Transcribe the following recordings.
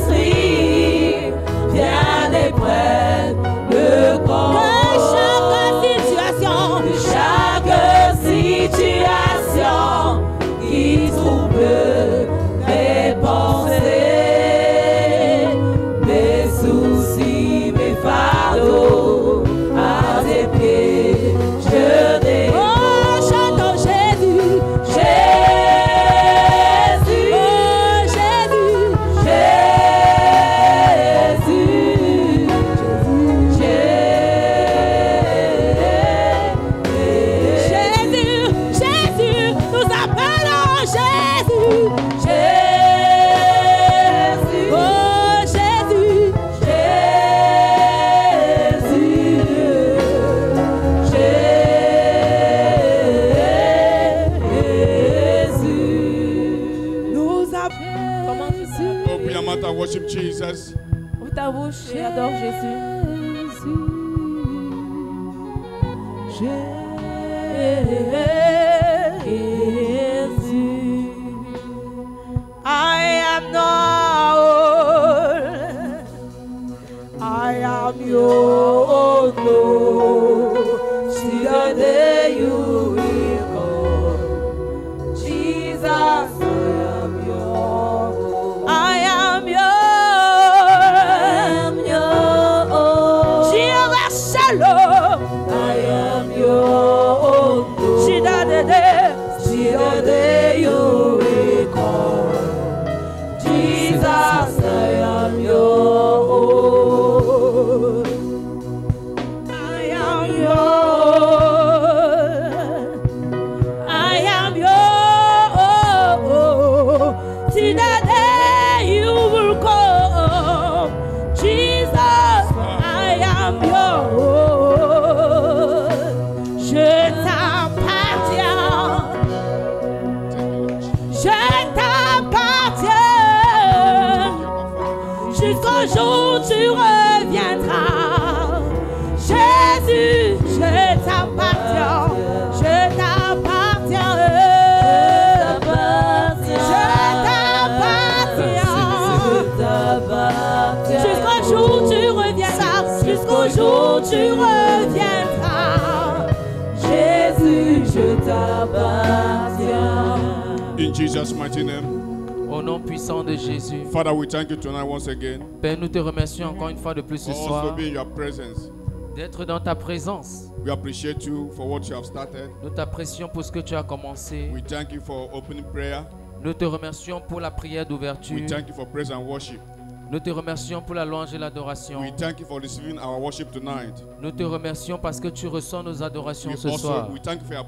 Saint-Esprit, viens et prenne le corps. De chaque situation qui trouble mes pensées, mes soucis, mes fardeaux, à tes pieds, je dépose. Oh, chantons Jésus, Jésus, oh, Jésus, Jésus, nous appelons Jésus, Jésus, oh Jésus, Jésus, nous appelons. Comment tu sais? Open your mouth and worship Jesus. Ouvre ta bouche et adore Jésus. I am not old. I am your own. See the day you will come. Jesus, I am your own. I am your own. Jehovah Shalom. I am your own. See the day you will come. Jesus, I am your own. I am your own. I am your own. See the day you will come. Jesus, I am your own. Je t'appartiens. Je t'appartiens. Jusqu'au jour où tu reviendras. Jésus, je t'appartiens. Je t'appartiens. Je t'appartiens. Jusqu'au jour où tu reviendras. Jusqu'au jour où tu reviendras. Jésus, je t'appartiens. In Jesus' mighty name. Au nom puissant de Jésus. Father, we thank you tonight once again. Père, nous te remercions encore une fois de plus ce For us soir to be in your presence. d'être dans ta présence. We appreciate you for what you have started. Nous t'apprécions pour ce que tu as commencé. We thank you for opening prayer. Nous te remercions pour la prière d'ouverture. We thank you for praise and worship. Nous te remercions pour la louange et l'adoration. We thank you for receiving our worship tonight. Nous te remercions parce que tu reçois nos adorations ce soir. We thank you for your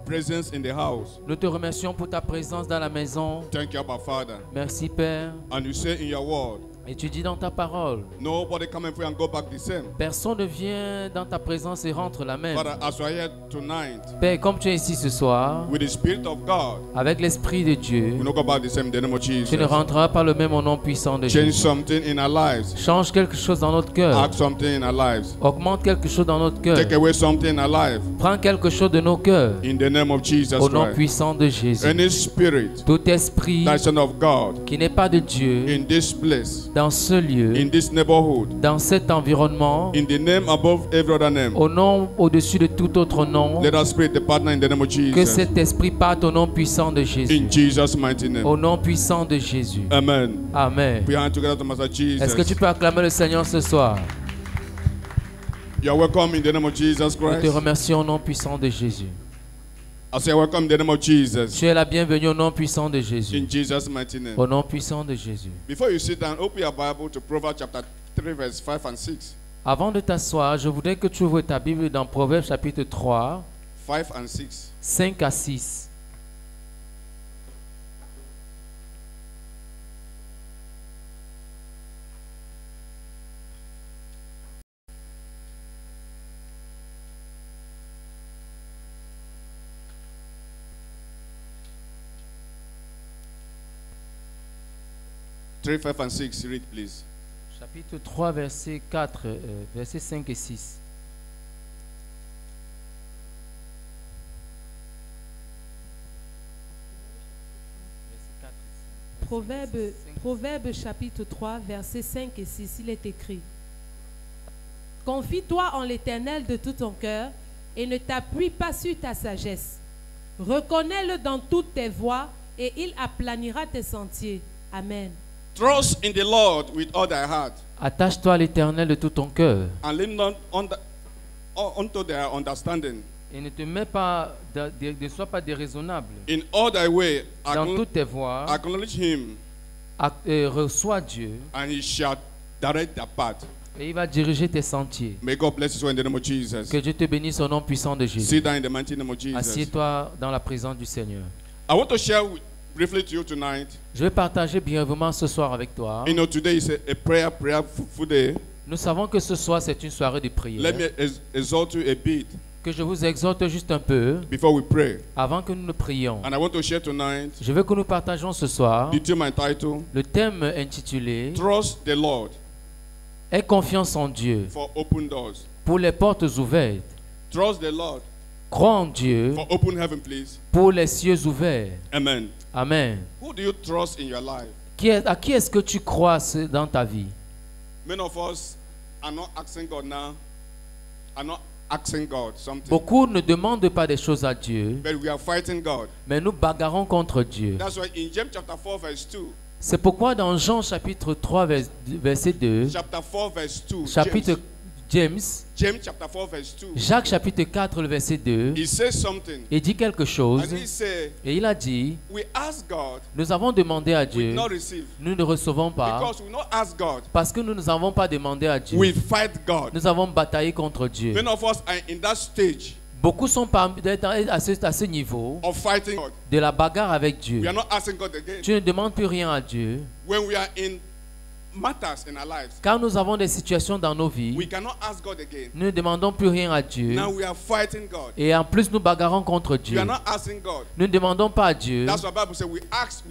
presence in the house. Nous te remercions pour ta présence dans la maison. Thank you, Abba Father. Merci Père. And you say in your word, Et tu dis dans ta parole, nobody come and pray and go back the same. personne ne vient dans ta présence et rentre la même. Father, as we are here tonight, Père, comme tu es ici ce soir, with the Spirit of God, avec l'Esprit de Dieu, we don't go back the same in the name of tu ne Jesus. rentreras pas le même au nom puissant de Change Jésus. something in our lives. Change quelque chose dans notre cœur. Add something in our lives. Augmente quelque chose dans notre cœur. Take away something in our life. Prends quelque chose de nos cœurs. In the name of Jesus Au nom Christ. puissant de Jésus. Any spirit Tout esprit that is not of God qui n'est pas de Dieu in this place, dans ce lieu, in this neighborhood, dans cet environnement, in the name above every other name, au nom au-dessus de tout autre nom, let us spirit the partner in the name of que Jesus. cet esprit parte au nom puissant de Jésus. In Jesus' mighty name. Au nom puissant de Jésus. Amen. Amen. Put your hands together to Master Est-ce que tu Jesus. peux acclamer le Seigneur ce soir? You are welcome in the name of Jesus Nous te Christ. remercions au nom puissant de Jésus. I say welcome in the name of Jesus. Tu es la bienvenue au nom puissant de Jésus. In Jesus' mighty name. Au nom puissant de Jésus. Before you sit down, open your Bible to Proverbs chapter 3, verse 5 and 6. Avant de t'asseoir, je voudrais que tu ouvres ta Bible dans Proverbes chapitre 3, 5 and 6. 5 à 6. Three, 5 and 6. Read, please. Chapitre 3, verset 4, versets 5 et 6. Proverbe chapitre 3, versets 5 et 6, il est écrit: Confie-toi en l'Éternel de tout ton cœur et ne t'appuie pas sur ta sagesse. Reconnais-le dans toutes tes voies et il aplanira tes sentiers. Amen. Trust in the Lord with all thy heart, Attache-toi à l'Éternel de tout ton cœur and lean not unto their understanding. et ne sois pas déraisonnable. In all thy way, Dans toutes tes voies, acknowledge him, reçois Dieu and he shall direct thy path. et il va diriger tes sentiers. May God bless you in the name of Jesus. Que Dieu te bénisse au nom puissant de Jésus. Sit down in the mighty name of Jesus. Assieds-toi dans la présence du Seigneur. I want to share briefly to you tonight. Je vais partager brièvement ce soir avec toi. You know, today is a prayerful day. Nous savons que ce soir c'est une soirée de Let prière. me exhort you a bit Que je vous exhorte juste un peu before we pray. avant que nous ne prions. And I want to share tonight Je veux que nous partageons ce soir the theme entitled le thème intitulé Trust the Lord Aie confiance en Dieu for open doors. pour les portes ouvertes. Trust the Lord Crois en Dieu for open heaven, please. pour les cieux ouverts. Amen. Amen. Who do you trust in your life? À qui est-ce que tu crois dans ta vie? Many of us are not asking God now, are not asking God something, Beaucoup ne demandent pas des choses à Dieu, but we are fighting God. mais nous bagarrons contre Dieu. That's why in James chapter 4 verse 2, C'est pourquoi dans Jean chapitre 3 verset 2, chapter 4 verse 2, chapitre James chapter 4 verse 2, Jacques chapitre 4 le verset 2, he says something, il dit quelque chose and he said, et il a dit, we ask God, nous avons demandé à we Dieu, not receive, nous ne recevons pas because we not ask God, parce que nous ne avons pas demandé à Dieu. we fight God. Nous avons bataillé contre Dieu. Many of us are in that stage Beaucoup sont à ce niveau of fighting God. de la bagarre avec We Dieu. are not asking God again. Tu ne demandes plus rien à Dieu. When we are in matters in our lives, Quand nous avons des situations dans nos we vies, cannot ask God again. nous ne demandons plus rien à Dieu. Now we are fighting God. Et en plus, nous bagarrons contre We Dieu. are not asking God. Nous ne demandons pas à Dieu. That's what the Bible says. We ask,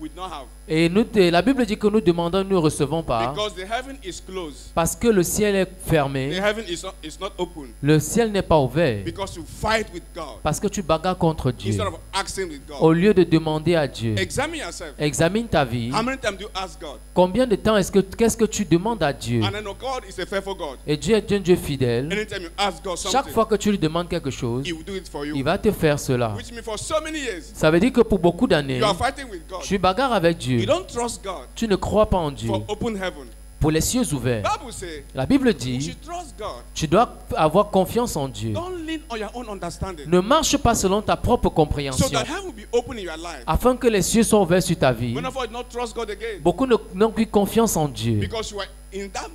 we not have. Et la Bible dit que nous demandons, nous ne recevons pas. Because the heaven is closed. Parce que le ciel est The fermé. heaven is not open. Le ciel n'est pas ouvert. Because you fight with God Parce que tu bagarres contre Dieu. instead of asking with Au God. lieu de demander à Dieu. Examine yourself. Examine ta vie. How many times do you ask God? Combien de temps qu'est-ce que tu demandes à Dieu? And I know God is a faithful God. Et Dieu est un Dieu fidèle. Anytime you ask God Chaque something, fois que tu lui demandes quelque chose, He will do it for il you. va te faire cela. Which means for so many years, Ça veut dire que pour beaucoup d'années, you are fighting with God. tu bagarres avec Dieu. You don't trust God Tu ne crois pas en Dieu. for open heaven. Pour les cieux ouverts. Bible says La Bible you dit, should trust God. tu dois avoir confiance en Dieu. Don't lean on your own understanding. Ne marche pas selon ta propre So compréhension. that heaven will be open in your life. Afin que les cieux soient ouverts sur ta vie. Many of us not trust God again Beaucoup n'ont plus confiance en Dieu. because you are in that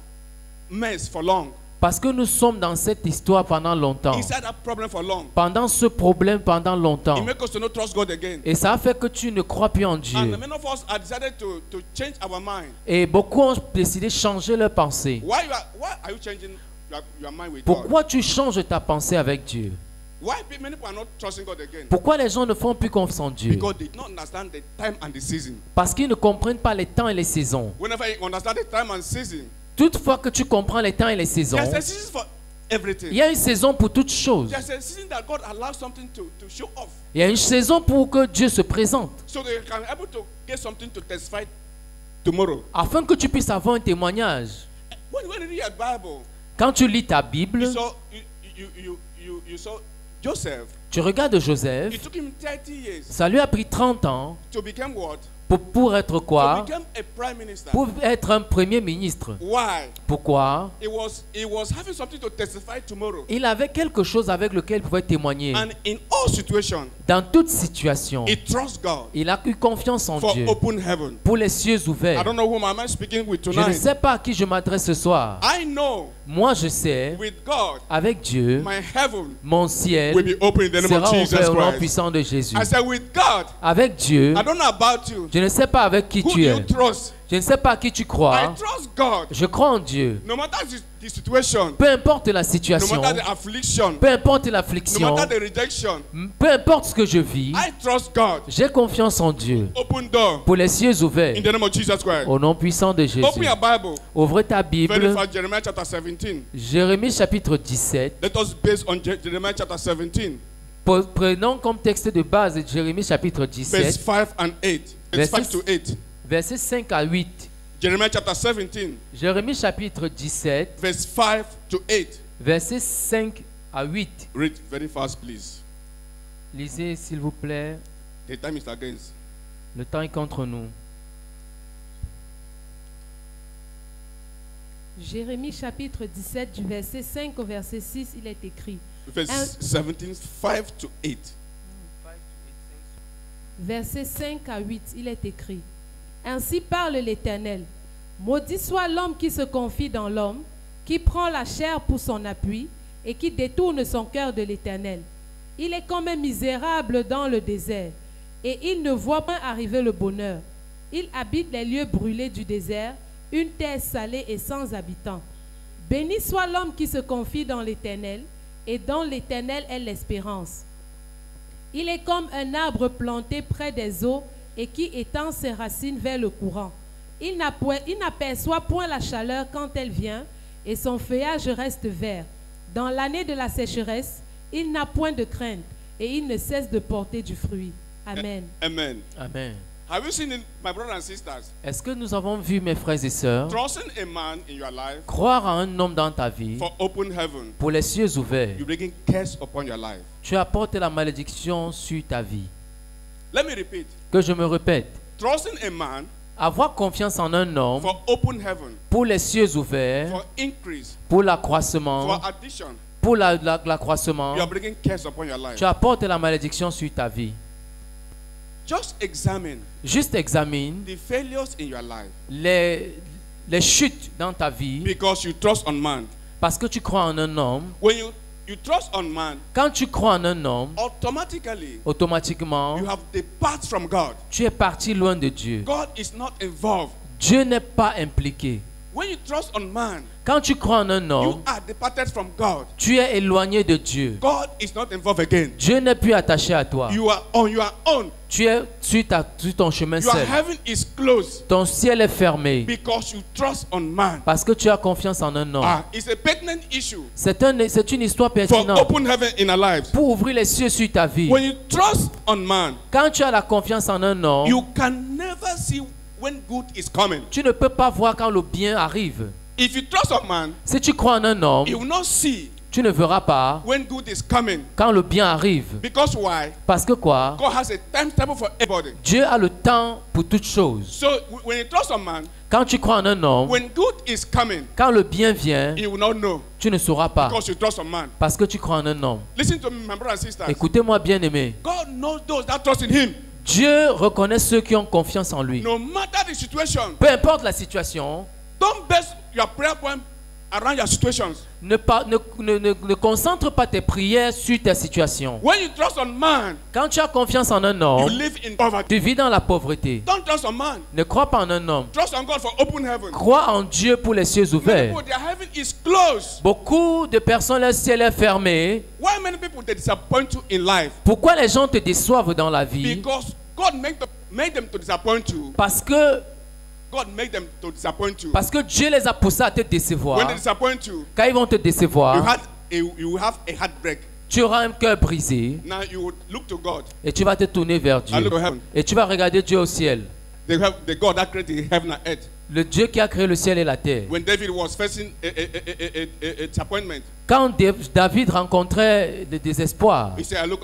mess for long. Parce que nous sommes dans cette histoire pendant longtemps. Inside that problem for long. Pendant ce problème pendant longtemps. It makes us to not trust God again. Et ça a fait que tu ne crois plus en And Dieu. many of us have decided to change our mind. Et beaucoup ont décidé de changer leur pensée. Why are you changing your mind with God? Pourquoi tu changes ta pensée avec Dieu? Why many people are not trusting God again? Pourquoi les gens ne font plus confiance en Dieu? Because they do not understand the time and the season. Parce qu'ils ne comprennent pas les temps et les saisons. Whenever you understand the time and season, Toutefois que tu comprends les temps et les saisons, there's a season for everything. il y a une saison pour toutes choses. There's a season that God allows something to show off. Il y a une saison pour que Dieu se présente. So that you can able to get something to testify tomorrow. Afin que tu puisses avoir un témoignage. When you read your Bible, Quand tu lis ta Bible, you saw Joseph. tu regardes Joseph. It took him 30 years Ça lui a pris 30 ans to become what? pour être To quoi? become a prime minister. Pour être un premier ministre. Why? Pourquoi? He was having something to testify tomorrow. Il avait quelque chose avec lequel il pouvait témoigner. And in all situations, Dans toute situation, he trusts God il a eu confiance en for Dieu. open heaven. Pour les cieux I ouverts. don't know whom am I speaking with Je ne tonight. sais pas à qui je m'adresse ce soir. I know Moi, je sais, with God, avec Dieu, my heaven mon will ciel be open in the name sera of Jesus ouvert au nom Christ. puissant de Jésus. I said, with God, Avec Dieu, I don't know about you. je ne sais pas avec qui Who do tu you es. trust? Je ne sais pas à qui tu I crois. trust God. Je crois en Dieu. No matter the situation, Peu importe la no situation, matter the affliction, peu importe no l'affliction, matter the rejection, peu importe ce que je vis, I trust God. j'ai confiance en Dieu. Open door Pour les cieux ouverts, in the name of Jesus Christ. au nom puissant de Jésus. Open your Bible. Ouvre ta Very Bible, fast, Jeremiah chapter 17. Jérémie chapitre 17. Let us base on Jeremiah chapter 17, Prenons comme texte de base Jérémie chapitre verse 17, 5 and 8. It's Verses- 5 to 8. versets 5 à 8. Jeremiah chapter 17, Jérémie chapitre 17, verse 5 to 8. versets 5 à 8. Read very fast, please. Lisez s'il vous plaît. The time is against. Le temps est contre nous. Jérémie chapitre 17 du verset 5 au verset 6, il est écrit. Verse 17, 5 to 8. Verset 5 à 8, il est écrit. Ainsi parle l'Éternel. Maudit soit l'homme qui se confie dans l'homme, qui prend la chair pour son appui et qui détourne son cœur de l'Éternel. Il est comme un misérable dans le désert et il ne voit pas arriver le bonheur. Il habite les lieux brûlés du désert, une terre salée et sans habitants. Béni soit l'homme qui se confie dans l'Éternel et dont l'Éternel est l'espérance. Il est comme un arbre planté près des eaux et qui étend ses racines vers le courant. Il n'aperçoit point la chaleur quand elle vient et son feuillage reste vert. Dans l'année de la sécheresse, il n'a point de crainte et il ne cesse de porter du fruit. Amen. Amen. Amen. Have you seen it, my brothers and sisters? Est-ce que nous avons vu, mes frères et sœurs, Trusting a man in your life croire à un homme dans ta vie for open heaven, pour les cieux ouverts, you bringing curse upon your life. tu apportes la malédiction sur ta vie. Let me repeat. Que je me répète, Trusting a man avoir confiance en un homme for open heaven, pour les cieux ouverts, for increase, pour l'accroissement, for addition, pour l'accroissement, you are bringing curse upon your life. tu apportes la malédiction sur ta vie. Just examine Juste examine the failures in your life les chutes dans ta vie because you trust on man. parce que tu crois en un homme. When you trust on man, Quand tu crois en un homme, automatically automatiquement, you have departed from God. tu es parti loin de Dieu. God is not involved. Dieu n'est pas impliqué. When you trust on man, Quand tu crois en un you homme, are departed from God. tu es éloigné de Dieu. God is not involved again. Dieu n'est plus attaché à toi. You are on your own. Tu es sur ton chemin Your seul. heaven is closed Ton ciel est fermé because you trust on man. parce que tu as confiance en un homme. It's a pertinent issue C'est une histoire for pertinente open heaven in our lives. pour ouvrir les cieux sur ta vie. When you trust on man, Quand tu as la confiance en un homme, you can never see when good is coming. tu ne peux pas voir quand le bien arrive. If you trust on man, Si tu crois en un homme, you will not see tu ne verras pas when good is coming. quand le bien arrive. Because why? Parce que quoi? God has a timetable for everybody. Dieu a le temps pour toutes choses. So when you trust on man, Quand tu crois en un homme, when good is coming, quand le bien vient, you will not know tu ne sauras pas because you trust on man. parce que tu crois en un homme. Listen to me, my brothers and sisters. Écoutez-moi bien aimé. God knows those that trust in him. Dieu reconnaît ceux qui ont confiance en lui. No matter the situation, Peu importe la situation, don't base your prayer point around your situations. ne concentre pas tes prières sur ta situation. When you trust on man, Quand tu as confiance en un you homme, live in poverty. tu vis dans la pauvreté. Don't trust on man. Ne crois pas en un homme. Trust on God for open heaven. Crois en Dieu pour les cieux Many ouverts. people, their heaven is closed. Beaucoup de personnes, leur ciel est fermé. Why many people they disappoint you in life? Pourquoi les gens te déçoivent dans la vie? Because God made them to disappoint you. Parce que God made them to disappoint you. Dieu les a poussés à te When décevoir. they disappoint you, Quand ils vont te décevoir, you have a heartbreak. tu auras un cœur brisé Now you would look to God. et tu vas te tourner vers And Dieu. look to heaven. Et tu vas regarder Dieu au ciel. The God that created heaven and earth. Le Dieu qui a créé le ciel et la terre. When David was facing a disappointment, Quand David rencontrait le désespoir, he said, I look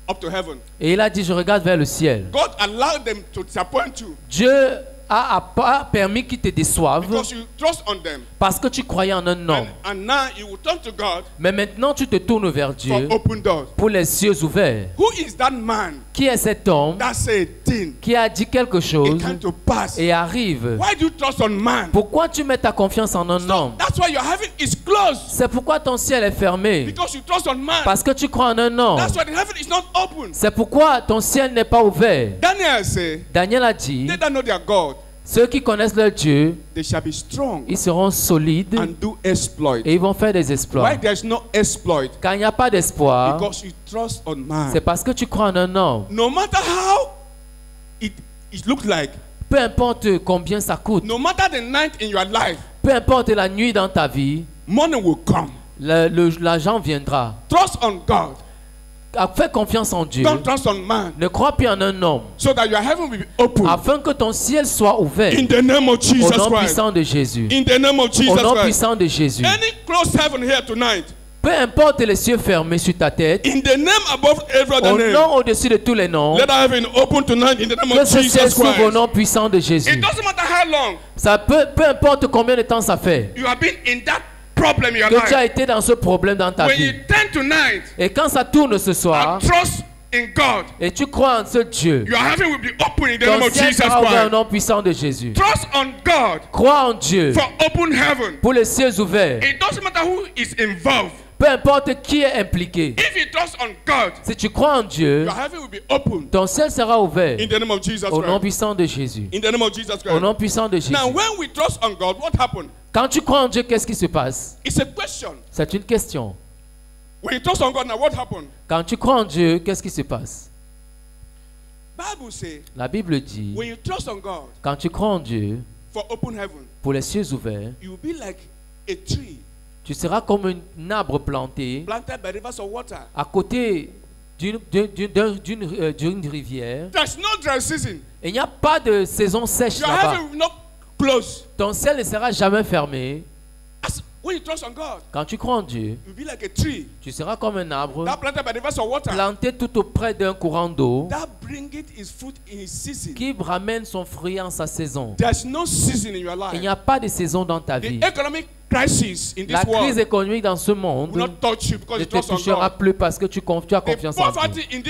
up to heaven. et il a dit, je regarde vers le ciel. God allowed them to disappoint you Dieu a permis qu'ils te déçoivent because you trust on them. parce que tu croyais en un homme. And now you will turn to God Mais maintenant, tu te tournes vers for Dieu open doors. pour les cieux ouverts. Who is that man Qui est cet homme that say a thing, qui a dit quelque it chose come to pass? et arrive? Why do you trust on man? Pourquoi tu mets ta confiance en un homme? That's why your heaven is closed. C'est pourquoi ton ciel est fermé. Because you trust on man. Parce que tu crois en un homme. That's why the heaven is not open. C'est pourquoi ton ciel n'est pas ouvert. Daniel say, Daniel a dit, they that know their God, ceux qui connaissent leur Dieu, they shall be strong ils seront solides and do exploit. et ils vont faire des exploits. Why there's no exploit? Quand il n'y a pas d'espoir, Because you trust on man. c'est parce que tu crois en un homme. No matter how it looks like, Peu importe combien ça coûte, no matter the night in your life, peu importe la nuit dans ta vie, money will come. l'argent viendra. Trust on God. Fais confiance en Dieu. Don't trust on man. Ne crois plus en un homme. So that your heaven will be open. Afin que ton ciel soit ouvert. In the name of Au Jesus nom Christ. puissant de Jésus. In the name of Au Jesus nom Christ. puissant de Jésus. Any closed heaven here tonight. Peu importe les cieux fermés sur ta tête. In the name above every other Au name. nom au-dessus de tous les noms. Let our heaven open tonight in the name Que of ce ciel Jesus s'ouvre au Christ. nom puissant de Jésus. It doesn't matter how long Ça peu importe combien de temps ça fait you have been in that problem in your que tu as life. été dans ce problème dans ta When you vie. turn tonight Et quand ça tourne ce soir, and trust in God, et tu crois en ce Dieu, your heaven will be open in the name ton of ciel Jesus sera ouvert au Christ. nom puissant de Jésus. Trust on God Crois en Dieu for open heaven. pour les cieux ouverts. It doesn't matter who is involved. Peu importe qui est impliqué. If you trust on God, Si tu crois en Dieu, your heaven will be open ton ciel sera ouvert in the name of Jesus au nom Christ. puissant de Jésus. In the name of Jesus Au Christ. nom puissant de Jésus. Now, when we trust on God, what happened? Quand tu crois en Dieu, qu'est-ce qui se passe? It's a question. C'est une question. When you trust on God, now what happened? Quand tu crois en Dieu, qu'est-ce qui se passe? Bible says, La Bible dit, when you trust on God quand tu crois en Dieu, for open heaven, pour les cieux ouverts, you will be like a tree tu seras comme un arbre planté planted by rivers of water. à côté d'une rivière. There's no dry season. Il n'y a pas de saison sèche Your là-bas. heaven will not close. Ton ciel ne sera jamais fermé. When you trust on God, Quand tu crois en Dieu, you'll be like a tree tu seras comme un arbre that planted by rivers of water planté tout auprès d'un courant d'eau that bringeth his fruit in his season. qui ramène son fruit en sa saison. There's no season in your Il n'y life. a pas de saison dans ta The vie. economic crisis in La this world crise économique dans ce monde will not touch you because ne you te trust on touchera God. plus parce que tu as The confiance en Dieu. poverty in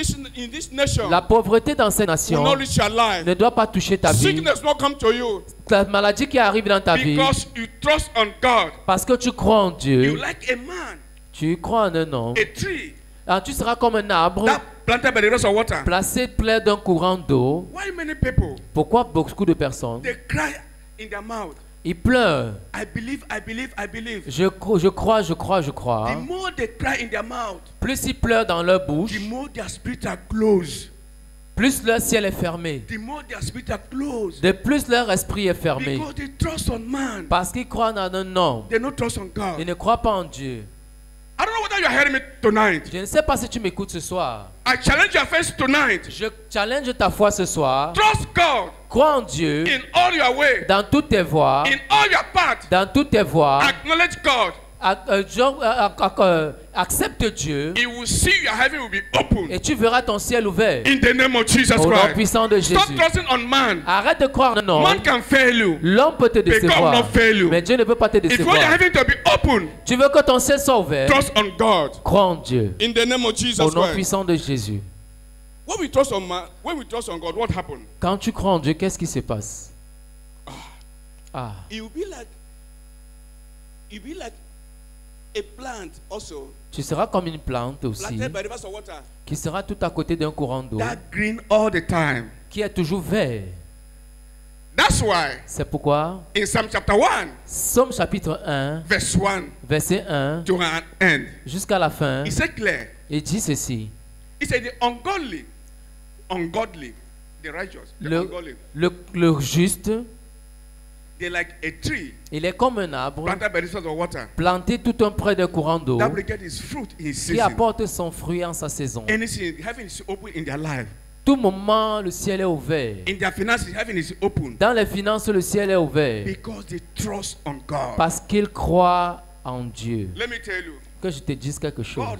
this nation La pauvreté dans cette will nation not reach your life. ne doit pas toucher ta vie. Sickness will not come to you La maladie qui arrive dans ta vie, because you trust on God. parce que tu crois en You Dieu, like a man, tu crois en un homme, a tree tu seras comme un arbre that planted by the rivers of water. placé près d'un courant d'eau. Why many people Pourquoi beaucoup de personnes, they cry in their mouth? ils pleurent. I believe, I believe, I believe. Je crois. The more they cry in their mouth, Plus ils pleurent dans leur bouche, the more their spirits are closed. plus leur ciel est fermé. The more their spirits are closed. De plus leur esprit est fermé. Because they trust on man. Parce qu'ils croient en un homme. They don't trust on Ils God. ne croient pas en Dieu. I don't know whether you're hearing me tonight. Je ne sais pas si tu m'écoutes ce soir. I challenge your faith tonight. Je challenge ta foi ce soir. Trust God Crois en Dieu in all your way, dans toutes tes voies. in all your paths. Dans toutes tes voies. Acknowledge God. Accepte Dieu. You will see your heaven will be open. Et tu verras ton ciel ouvert. In the name of Jesus Au nom Christ. puissant de Stop Jésus. trusting on man. Arrête de croire en un homme. Man can fail you. L'homme peut te God will décevoir. not fail you. Mais Dieu ne peut pas te If you want décevoir. your heaven to be open, Tu veux que ton ciel soit ouvert. trust on God. Crois en Dieu. In the name of Jesus Au nom Christ. puissant de Jésus. When we trust on man, when we trust on God, what happened? Quand tu crois en Dieu, qu'est-ce qui se passe? Ah. It will be like a plant also Tu seras comme une plante aussi, planted by rivers of water qui sera tout à côté d'un courant d'eau, that green all the time. qui est toujours vert. That's why C'est pourquoi, in Psalm chapter 1, Somme chapitre 1, verse 1 verset 1, to an end, jusqu'à la fin, he said clear. il dit ceci. He said the ungodly, the righteous, the ungodly, Le juste, they're like a tree il est comme un arbre planted by rivers of water planté tout un près d'un courant d'eau that will get his fruit in his qui season. apporte son fruit en sa saison. Anything, heaven is open in their life. Tout moment, le ciel est ouvert. In their finances, heaven is open Dans les finances, le ciel est ouvert because they trust on God. parce qu'ils croient en Dieu. Let me tell you, Que je te dise quelque chose. God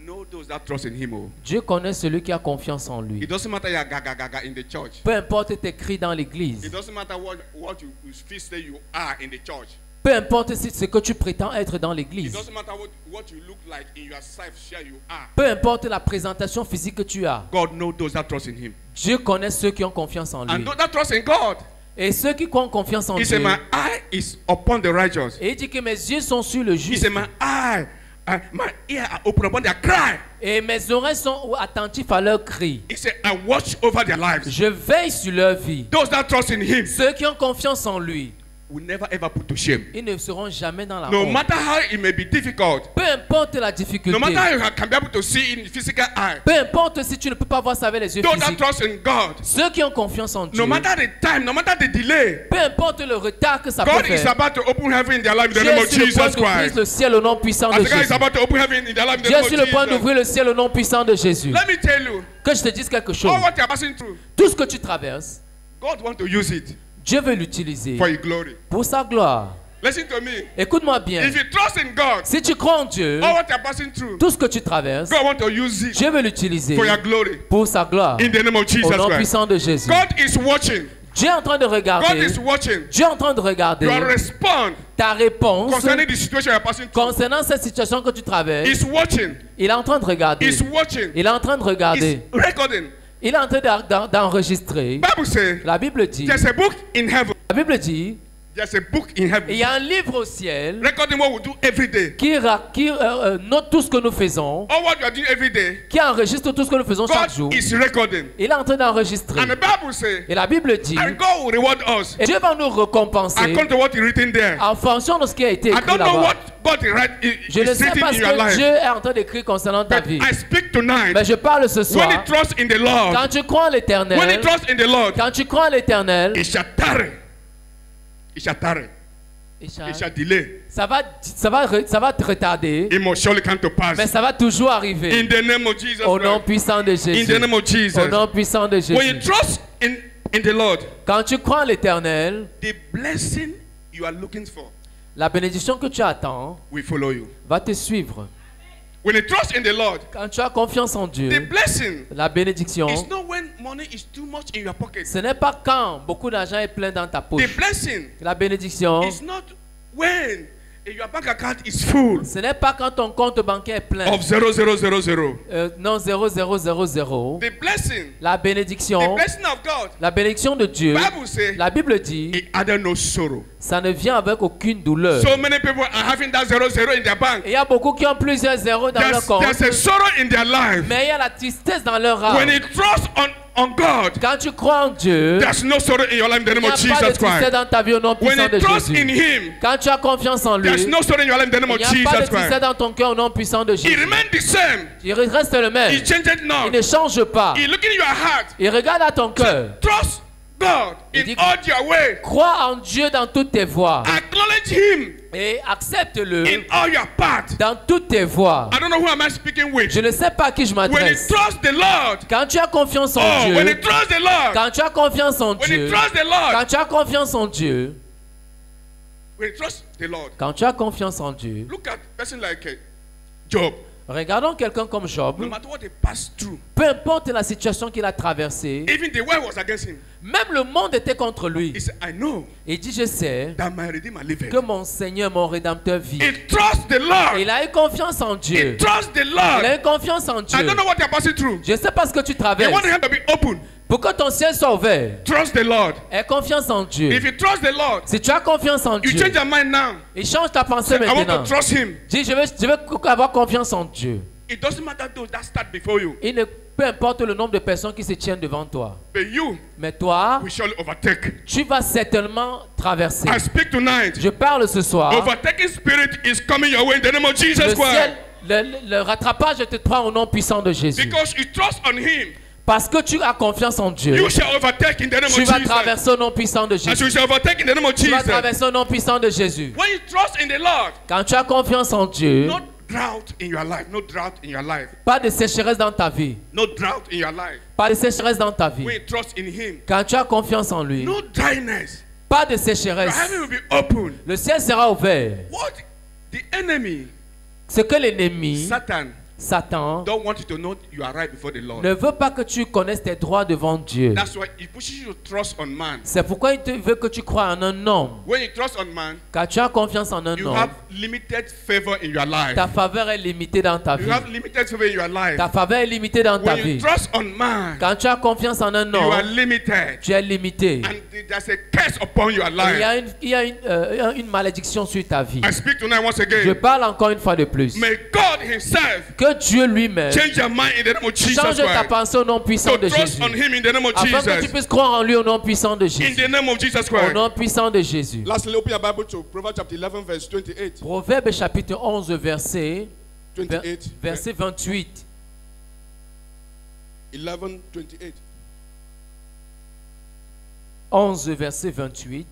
knows those that trust in Him. Oh. Dieu connaît celui qui a confiance en lui. It doesn't matter you're gaga in the church. Peu importe tes cris dans It l'église. doesn't matter what you feel say you are in the church. Peu importe ce que tu prétends être dans It l'église. doesn't matter what you look like in your self-share you are. Peu importe la présentation physique que tu as. God knows those that trust in Him. Dieu connaît ceux qui ont confiance en And lui. those that trust in God, Et ceux qui ont confiance en He said, Dieu. my eye is upon the righteous. Et il dit que mes yeux sont sur le He juste. said, my ear are open upon their cry. Et mes oreilles sont attentifs à leurs cris. He said, I watch over their lives. Je veille sur leur vie. Those that trust in Him, Ceux qui ont confiance en lui. will never ever put to shame. Ils ne seront jamais dans la No honte. matter how it may be difficult, Peu importe la difficulté. no matter how you can be able to see in the physical eye, Peu importe si tu ne peux pas voir ça avec les yeux those that physiques. trust in God, Ceux qui ont confiance en Dieu. no matter the time, no matter the delay, Peu importe le retard que ça God peut is faire. about to open heaven in their life in the Dieu name est of sur le point Jesus d'ouvrir Christ. le ciel au nom puissant de As God is Jésus. about to open heaven in their life in the Dieu name est of sur le point Jesus. d'ouvrir le ciel au nom puissant de Jésus. Let me tell you, Que je te dise quelque chose. all what you are passing through, Tout ce que tu traverses, God wants to use it Dieu veut l'utiliser for His glory. pour sa gloire. Listen to me. Écoute-moi bien. If you trust in God, Si tu crois en Dieu, all what you are passing through, tout ce que tu traverses, God wants to use it Dieu veut l'utiliser for your glory pour sa gloire. in the name of Au Jesus nom Christ. puissant de Jésus. God is watching. Dieu est en train de God regarder. is watching. Dieu est en train de regarder Your response ta réponse concerning the situation you are passing through concernant cette situation que tu traverses. is watching. Il est en train de regarder. Is watching. Il est en train de Is regarder. recording. Il est en train d'enregistrer. Bible says La Bible dit, there's a book in heaven. la Bible dit, There's a book in il heaven y a un livre au ciel recording what we do every day. qui note tout ce que nous faisons, All what you are doing every day, qui enregistre tout ce que nous faisons chaque jour. God is recording. Il est en train d'enregistrer. And the Bible says, Et la Bible dit, and God will reward us et Dieu va nous récompenser according to what is written there. en fonction de ce qui a été I écrit don't know là-bas. what God is Je ne sais written pas in ce your que life, Dieu est en train d'écrire concernant ta but vie. I speak tonight. Mais je parle ce When soir. you trust in the Lord, Quand tu crois en when you l'éternel, trust in the Lord, quand tu crois en l'éternel, it shall tarry. It shall tarry. It shall delay. ça va te retarder, It must surely come to pass. mais ça va toujours In arriver. the name of Jesus Au nom Christ. puissant de In Jésus. the name of Jesus. Au nom puissant de When you Jésus. trust in the Lord, Quand tu crois en l'éternel, the blessing you are looking for la bénédiction que tu attends will follow you. va te suivre. When you trust in the Lord, Quand tu as confiance en the Dieu, blessing la bénédiction, is not when money is too much in your pocket. ce n'est pas quand beaucoup d'argent est plein dans ta The poche. blessing La bénédiction, is not when your bank account is full ce n'est pas quand ton compte bancaire est plein. of 0000. Non, 0000. The blessing, La the bénédiction, blessing of God, la bénédiction de Dieu, Bible says, la Bible dit, it added no sorrow. ça ne vient avec aucune douleur. So many people are having that 00 in their bank. Et il y a beaucoup qui ont plusieurs zéros dans leur compte, There's a sorrow in their life. mais il y a la tristesse dans leur âme. When you trust on God, Quand tu crois en Dieu, there's no sorrow in your life in the il name n'y a of pas de Jesus tristesse Christ. dans ta vie au nom When puissant you de trust in Jésus. Him, Quand tu as confiance en lui, there's no sorrow in your life in the name il of n'y a pas de Jesus tristesse Christ. dans ton cœur au nom puissant de He Jésus. remains the same. Il reste le même. He changed Il not. ne change pas. He look in your heart. Il regarde à ton cœur. Trust God Il in dit- all your way. Crois en Dieu dans toutes tes voies. Acknowledge Him Et accepte-le in all your paths. dans toutes tes voies. I don't know who am I speaking with. Je ne sais pas à qui je When you m'adresse. trust the Lord, Quand tu as confiance en when you Dieu, trust the Lord, quand tu as confiance en when you Dieu, trust the Lord, quand tu as confiance en Dieu, when you trust the Lord, quand tu as confiance en Dieu, look at a person like Job. regardons quelqu'un comme Job. No matter what he passed through, Peu importe la situation qu'il a traversée, even the world was against him. même le monde était contre lui. He said, I know Il dit, je sais that my Redeemer liveth. que mon Seigneur, mon Rédempteur vit. He trusts the Lord. Il a eu confiance en He Dieu. trusts the Il a Lord. eu confiance en I Dieu. don't know what you're passing through. Je ne sais pas ce que tu You traverses. want him to be open. Pour que ton ciel soit ouvert, Trust the Lord. aie confiance en Dieu. If you trust the Lord, Si tu as confiance en you Dieu, change your mind now. il change ta pensée I want maintenant. to trust Him. Dis, je veux avoir confiance en Dieu. It doesn't matter those that start before you, Peu importe le nombre de personnes qui se tiennent devant toi. but you Mais toi, will surely overtake. tu vas certainement traverser. I speak tonight. Je parle ce soir. Overtaking spirit is coming your way in the name of Jesus Le Christ. ciel, le rattrapage te prend au nom puissant de Jésus. Because you trust on Him, Parce que tu as confiance en Dieu, you shall overtake in the name tu of vas Jesus. traverser au nom puissant de As you Jésus. shall overtake in the name of Tu vas Jesus. traverser au nom puissant de Jésus. When you trust in the Lord, Quand tu as confiance en Dieu, no drought in your life, no drought in your life, pas de sécheresse dans ta vie. no drought in your life. Pas de sécheresse dans ta vie. When you trust in Him, Quand tu as confiance en lui, no dryness. pas de Your sécheresse. heaven will be open. Le ciel sera ouvert. What the enemy, Ce que l'ennemi, Satan, Satan, don't want you to know you are right before the Lord. ne veut pas que tu connaisses tes droits devant Dieu. That's why he pushes you to trust on man. C'est pourquoi il veut que tu crois en un homme. When you trust on man, Quand tu as confiance en un you homme, have limited favor in your life. ta faveur est limitée dans ta You vie. have limited favor in your life. Ta faveur est limitée dans ta When you vie. trust on man, Quand tu as confiance en un you are homme, limited. tu es limité. And there's a curse upon your Il y a life. une malédiction sur ta vie. I speak tonight once Je again. parle encore une fois de plus. May God Himself Que Que Dieu lui-même change your mind in the name of Jesus change ta Christ. pensée au nom puissant To de trust Jésus. on Him in the name of Afin que tu Jesus. puisses croire en lui au nom puissant de In Jésus. the name of Jesus Au Christ. nom puissant de Jésus. Lastly, open your Bible to Proverbs chapter 11, verse 28. Proverbe chapitre 11, verset 28. verset 28. 11, 28. 11, verset 28.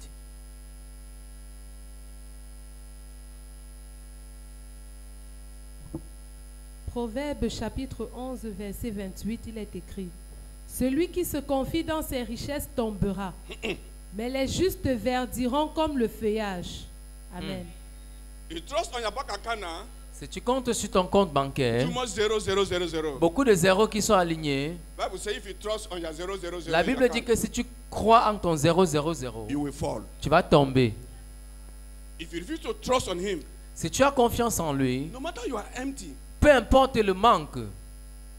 Proverbe chapitre 11, verset 28, il est écrit: Celui qui se confie dans ses richesses tombera, mais les justes verdiront comme le feuillage. Amen. You trust on your bank account now. Si tu comptes sur ton compte bancaire, Too much 0, 0, 0, 0. beaucoup de zéros qui sont alignés, Bible says if you trust on your 0, 0, 0, la Bible dit que si tu crois en ton 000, you will fall. tu vas tomber. If you refuse to trust on Him, Si tu as confiance en lui, no matter you are empty, peu importe le manque,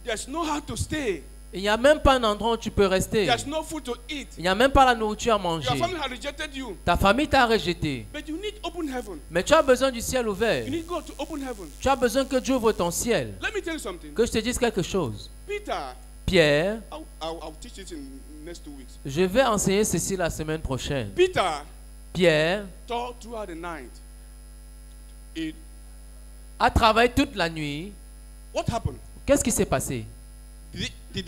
there's no how to stay. il n'y a même pas un endroit où tu peux rester. There's no food to eat. Il n'y a même pas la nourriture à Your manger. family has rejected you. Ta famille t'a rejeté. But you need open heaven. Mais tu as besoin du ciel ouvert. You need God to open heaven. Tu as besoin que Dieu ouvre ton ciel. Let me tell you something. Que je te dise quelque chose. Peter, Pierre, I'll teach it in next 2 weeks. je vais enseigner ceci la semaine prochaine. Peter Pierre thought throughout the night. a travaillé toute la nuit. What happened? Qu'est-ce qui s'est passé? Did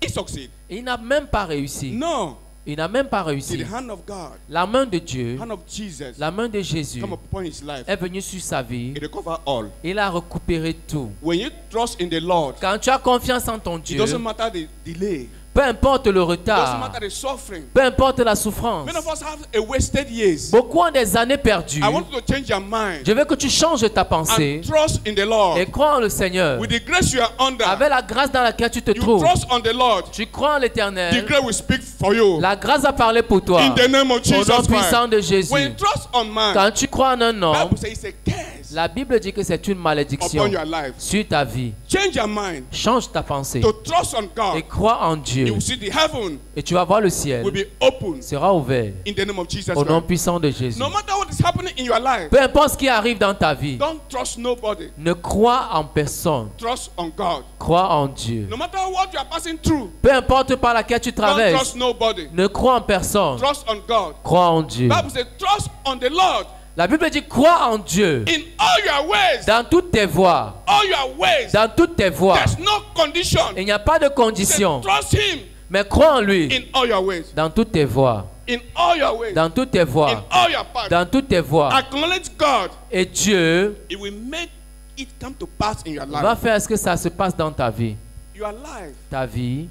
he succeed? Il n'a même pas réussi. No. Il n'a même pas Did réussi. the hand of God, La main de Dieu, hand of Jesus, la main de Jésus come upon his life? est venue sur sa vie. It recover all. Il a récupéré tout. When you trust in the Lord, Quand tu as confiance en ton it Dieu, doesn't matter the delay. peu importe le It doesn't retard, matter the suffering. peu importe la souffrance, Many of us have a wasted years. beaucoup ont des années perdues. I want you to change your mind Je veux que tu changes ta pensée and trust in the Lord. et crois en le Seigneur. With the grace you are under, Avec la grâce dans laquelle tu te you trouves, trust on the Lord. tu crois en The l'Éternel. grace will speak for you. La grâce a parlé pour toi. In the name of Au Jesus nom Christ. puissant de Jésus. When you trust on man, Quand tu crois en un homme, Bible says it's a curse la Bible dit que c'est une malédiction upon your life. sur ta vie. Change your mind Change ta pensée to trust on et God. crois en You Dieu. will see the heaven Et tu vas voir le ciel will be open sera ouvert in the name of Jesus au nom Christ. puissant de Jésus. No matter what is happening in your life, Peu importe ce qui arrive dans ta vie, don't trust nobody. ne crois en personne. Trust on God. Crois en Dieu. No matter what you are passing through, Peu importe par laquelle tu don't traverses, trust nobody. ne crois en personne. Trust on God. Crois en Dieu. Bible says trust on the Lord La Bible dit crois en Dieu in all your ways. dans toutes tes voies. All your ways. Dans toutes tes voies. There's no condition. Il n'y a pas de Say, condition. trust Him Mais crois en lui in all your ways. dans toutes tes voies. In all your ways. Dans toutes tes In voies. all your paths. Dans toutes tes voies. Acknowledge God. Et Dieu It will make it come to pass in your va life. faire ce que ça se passe dans ta vie. Your life, Ta vie,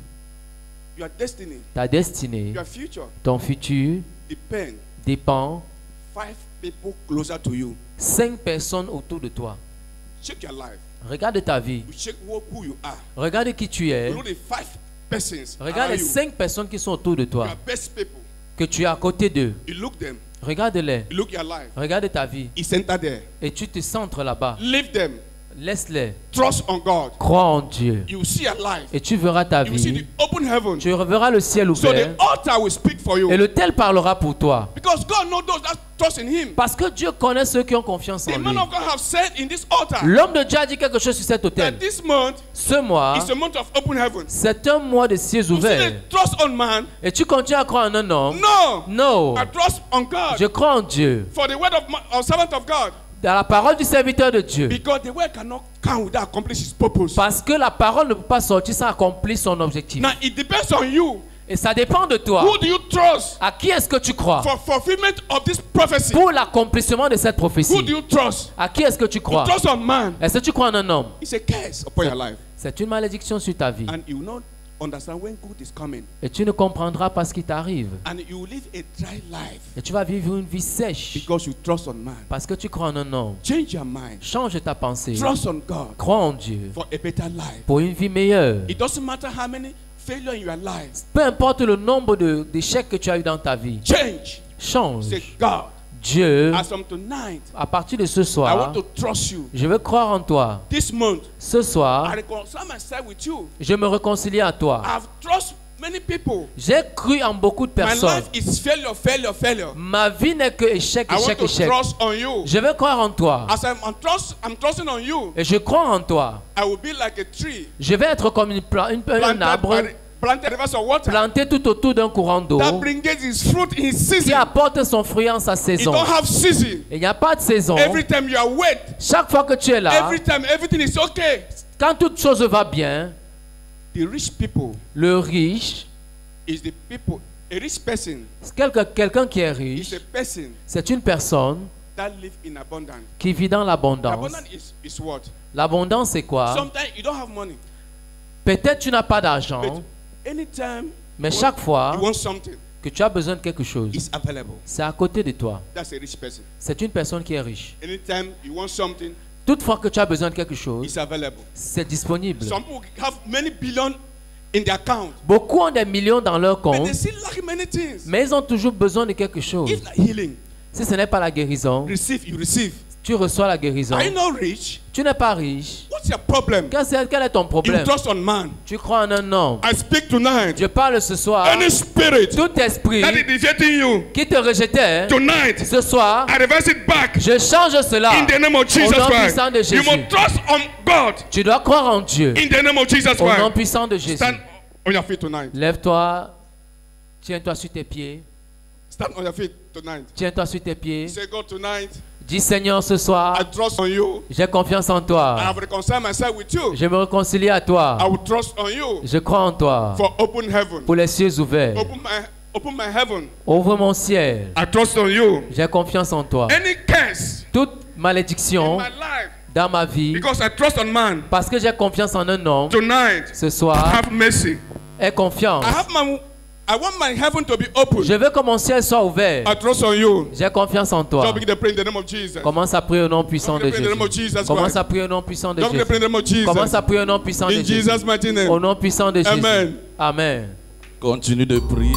your destiny, ta destinée, your future ton futur depend dépend 5 people closer to you. 5 personnes autour de toi. Check your life. Regarde ta vie. You check who you are. Regarde qui tu es. You know the 5 persons Regarde around les you. 5 personnes qui sont autour de toi. Your best people. Que tu es à côté d'eux. You look them. Regarde-les. You look your life. Regarde ta vie. It's center there. Et tu te centres là-bas. Leave them. Laisse-les. Trust on God. Crois en Dieu. You will see your life. Et tu verras ta You will see vie. the open heaven. Tu verras le ciel So ouvert. the altar will speak for you. Et l'autel parlera pour toi. Because God knows those that trust in Him. Parce que Dieu connaît ceux qui ont confiance The en man lui. of God have said in this altar L'homme de Dieu a dit quelque chose sur cet that autel. this month Ce mois, is a month of open heaven. c'est un mois de cieux You ouverts. still trust on man? Et tu continues à croire en un homme? No. Non. I trust on God. Je crois en Dieu. For the word of servant of God. Dans la parole du serviteur de Dieu. Because the word cannot come without accomplish His purpose. Parce que la parole ne peut pas sortir sans accomplir son objectif. Now it depends on you. Et ça dépend de toi. Who do you trust À qui est-ce que tu crois? for fulfillment of this prophecy? Pour l'accomplissement de cette Who prophétie. do you trust? À qui est-ce que tu You crois? trust on man. Est-ce que tu crois en un homme? It's a curse upon your life. C'est une malédiction sur ta vie. And you will not understand when good is coming. Et tu ne comprendras pas ce qui t'arrive. And you will live a dry life Et tu vas vivre une vie sèche. because you trust on man. Parce que tu crois en un homme. Change your mind. Change ta pensée. Trust on God Crois en Dieu. for a better life. Pour une vie meilleure. It doesn't matter how many failures in your life. Peu importe le nombre d'échecs que tu as eu dans ta vie. Change. Change. Say, God, Dieu, as from tonight, à partir de ce I soir, want to trust you. je veux croire en toi. This month, Ce soir, I reconcile myself with you. je me réconcilie à toi. I've trust many people. J'ai cru en beaucoup de My personnes. life is failure, failure, failure. Ma vie n'est que échec, I want échec, to échec. trust on you. Je vais croire en toi. As I'm trusting on you, Et je crois en toi. I will be like a tree Je vais être comme un arbre planted rivers of water planté tout autour d'un courant d'eau that brings his fruit in qui season. apporte son fruit en sa It saison. don't have season. Il n'y a pas de saison. Every time you are wet, Chaque fois que tu es là, every time everything is okay. quand toute chose va bien, The rich people le riche, is the people. A rich person quelqu'un qui est is riche, a person c'est une personne that live in abundance. qui vit dans l'abondance. Abundance is what? L'abondance, c'est quoi? Sometimes you don't have money, Peut-être tu n'as pas d'argent, but anytime mais chaque fois you want something, que tu as besoin de quelque chose, it's available. c'est à côté de toi. That's a rich person. C'est une personne qui est riche. Anytime you want something, Toutefois que tu as besoin de quelque chose, it's available. c'est disponible. Some people have many billion in their account, Beaucoup ont des millions dans leur but compte, they still lack many things. mais ils ont toujours besoin de quelque chose. If not healing, Si ce n'est pas la guérison, receive, you receive. tu reçois la guérison. Are you not rich? Tu n'es pas riche. What's your problem? Quel est ton You problème? trust on man. Tu crois en un homme. I speak tonight. Je parle ce soir. Any spirit Tout esprit that is rejecting you qui te rejetait, tonight, ce soir, I reverse it back je change cela. in the name of Jesus Au nom Christ. puissant de You Jésus. must trust on God Tu dois croire en Dieu. in the name of Jesus Au nom Christ. puissant de Jésus. Stand on your feet tonight. Lève-toi. Tiens-toi sur tes pieds. Stand on your feet tonight. Tiens-toi sur tes pieds. Say, God, tonight, Dis Seigneur, ce soir, I trust on you. j'ai confiance en I toi. have reconciled myself with you. Je me réconcilie à toi. I will trust on you Je crois en toi. for open heaven. Pour les cieux ouverts. Open my heaven. Ouvre mon ciel. I trust on you. J'ai confiance en toi. Any curse Toute in malédiction my life, dans ma vie, because I trust on man, parce que j'ai confiance en un homme, tonight, ce soir, have mercy. aie confiance. I want my heaven to be open. Je veux que mon ciel soit ouvert. I trust on you. J'ai confiance en toi. Don't begin to pray in the name of Jesus. Commence à prier au nom puissant de Don't begin to pray in the name of Jésus. Jesus Commence Christ. à prier au nom puissant de Don't begin to pray in Jésus. the name of Jesus. Commence à prier au nom puissant de In Jésus. Jesus' mighty name. Au nom puissant de Jésus. Amen. Amen. Continue de prier.